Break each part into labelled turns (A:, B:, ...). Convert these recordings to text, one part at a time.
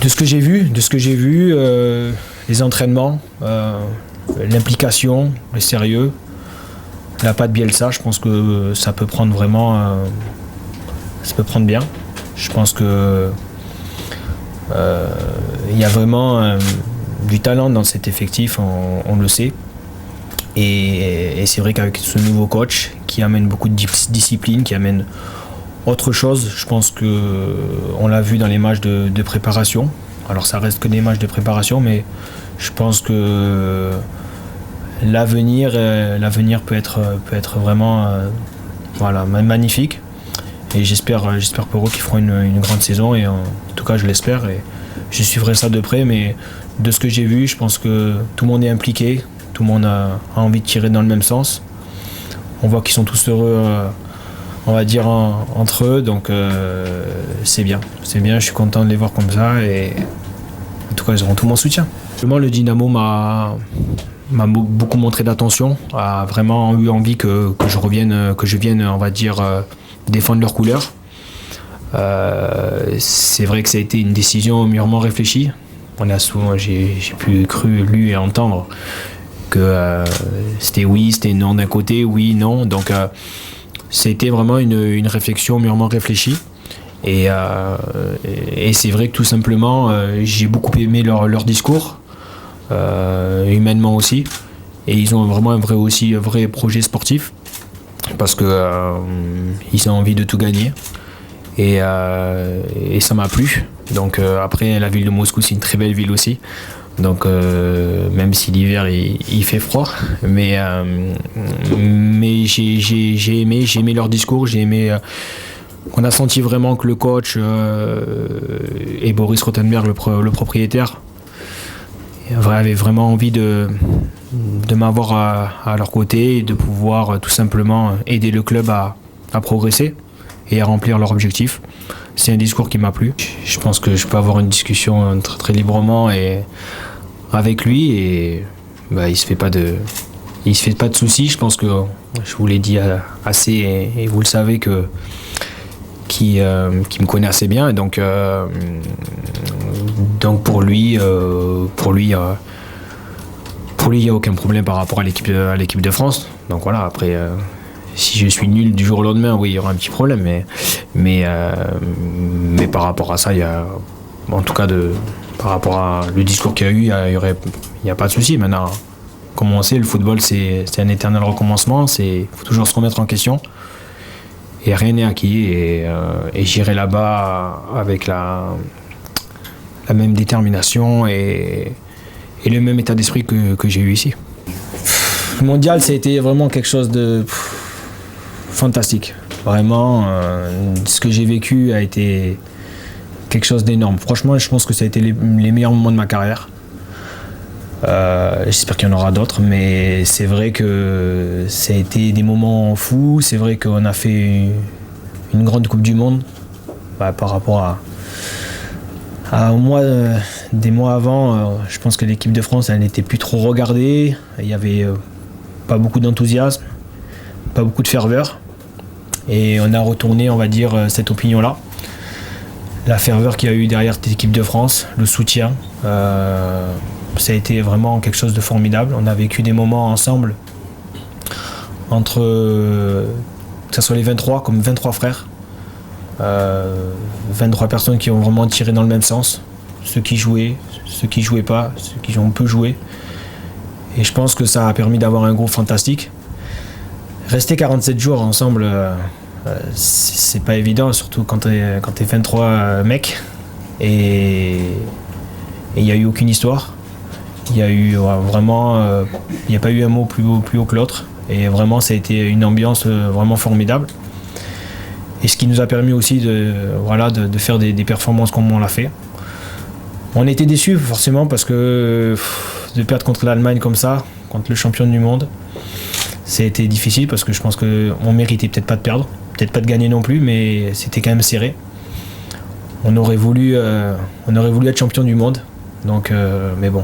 A: De ce que j'ai vu, les entraînements, l'implication, le sérieux, la patte Bielsa, je pense que ça peut prendre vraiment, ça peut prendre bien. Je pense que il y a vraiment du talent dans cet effectif, on le sait. Et c'est vrai qu'avec ce nouveau coach qui amène beaucoup de discipline, qui amène autre chose, je pense qu'on l'a vu dans les matchs de préparation. Alors ça reste que des matchs de préparation, mais je pense que l'avenir peut être vraiment magnifique. Et j'espère pour eux qu'ils feront une grande saison, et en tout cas je l'espère, et je suivrai ça de près. Mais de ce que j'ai vu, je pense que tout le monde est impliqué, tout le monde a envie de tirer dans le même sens. On voit qu'ils sont tous heureux, on va dire, entre eux, donc c'est bien, je suis content de les voir comme ça, et en tout cas ils auront tout mon soutien. Le Dynamo m'a beaucoup montré d'attention, a vraiment eu envie que je vienne, on va dire, défendre leurs couleurs. C'est vrai que ça a été une décision mûrement réfléchie. J'ai pu lu et entendre que c'était oui, c'était non d'un côté, oui, non. Donc c'était vraiment une réflexion mûrement réfléchie. Et c'est vrai que tout simplement, j'ai beaucoup aimé leur discours, humainement aussi. Et ils ont vraiment un vrai projet sportif, parce que ils ont envie de tout gagner. Et ça m'a plu. Donc après, la ville de Moscou, c'est une très belle ville aussi. Donc même si l'hiver il fait froid, mais j'ai aimé leur discours, on a senti vraiment que le coach et Boris Rothenberg, le propriétaire, avaient vraiment envie de m'avoir à leur côté, et de pouvoir tout simplement aider le club à progresser et à remplir leurs objectifs. C'est un discours qui m'a plu. Je pense que je peux avoir une discussion très, très librement avec lui, et il se fait pas de soucis. Je pense que je vous l'ai dit assez, et vous le savez qui me connaît assez bien, et donc pour lui il n'y a aucun problème par rapport à l'équipe de France. Donc voilà, après si je suis nul du jour au lendemain, oui, il y aura un petit problème, mais par rapport à ça, il y a, en tout cas par rapport à le discours qu'il y a eu, il n'y a pas de souci. Maintenant, comme on sait, le football c'est un éternel recommencement, il faut toujours se remettre en question, et rien n'est acquis, et j'irai là-bas avec la même détermination et le même état d'esprit que j'ai eu ici. Le mondial, ça a été vraiment quelque chose de fantastique. Vraiment, ce que j'ai vécu a été quelque chose d'énorme. Franchement, je pense que ça a été les meilleurs moments de ma carrière. J'espère qu'il y en aura d'autres, mais c'est vrai que ça a été des moments fous. C'est vrai qu'on a fait une grande Coupe du Monde, par rapport des mois avant. Je pense que l'équipe de France, elle n'était plus trop regardée. Il n'y avait pas beaucoup d'enthousiasme, pas beaucoup de ferveur. Et on a retourné, on va dire, cette opinion-là. La ferveur qu'il y a eu derrière cette équipe de France, le soutien, ça a été vraiment quelque chose de formidable. On a vécu des moments ensemble, entre que ce soit les 23, comme 23 frères, 23 personnes qui ont vraiment tiré dans le même sens, ceux qui jouaient pas, ceux qui ont peu joué. Et je pense que ça a permis d'avoir un groupe fantastique. Rester 47 jours ensemble, c'est pas évident, surtout quand t'es 23 mecs. Et il n'y a eu aucune histoire. Il y a eu vraiment, il n'y a pas eu un mot plus haut que l'autre. Et vraiment, ça a été une ambiance vraiment formidable. Et ce qui nous a permis aussi de faire des performances comme on l'a fait. On était déçus forcément, parce que de perdre contre l'Allemagne comme ça, contre le champion du monde, ça a été difficile, parce que je pense qu'on méritait peut-être pas de perdre, peut-être pas de gagner non plus, mais c'était quand même serré. On aurait voulu être champion du monde, donc mais bon.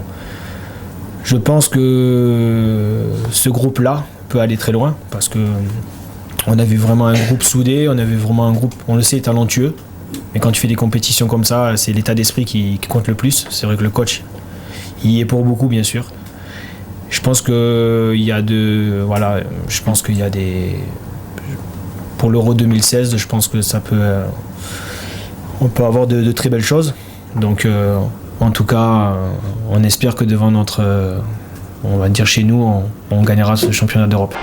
A: Je pense que ce groupe-là peut aller très loin, parce que on avait vraiment un groupe soudé, on avait vraiment un groupe, on le sait, talentueux. Mais quand tu fais des compétitions comme ça, c'est l'état d'esprit qui compte le plus. C'est vrai que le coach, il y est pour beaucoup, bien sûr. Je pense que je pense qu'il y a des... Pour l'Euro 2016, je pense que on peut avoir de très belles choses. Donc, en tout cas, on espère que devant on va dire chez nous, on gagnera ce championnat d'Europe.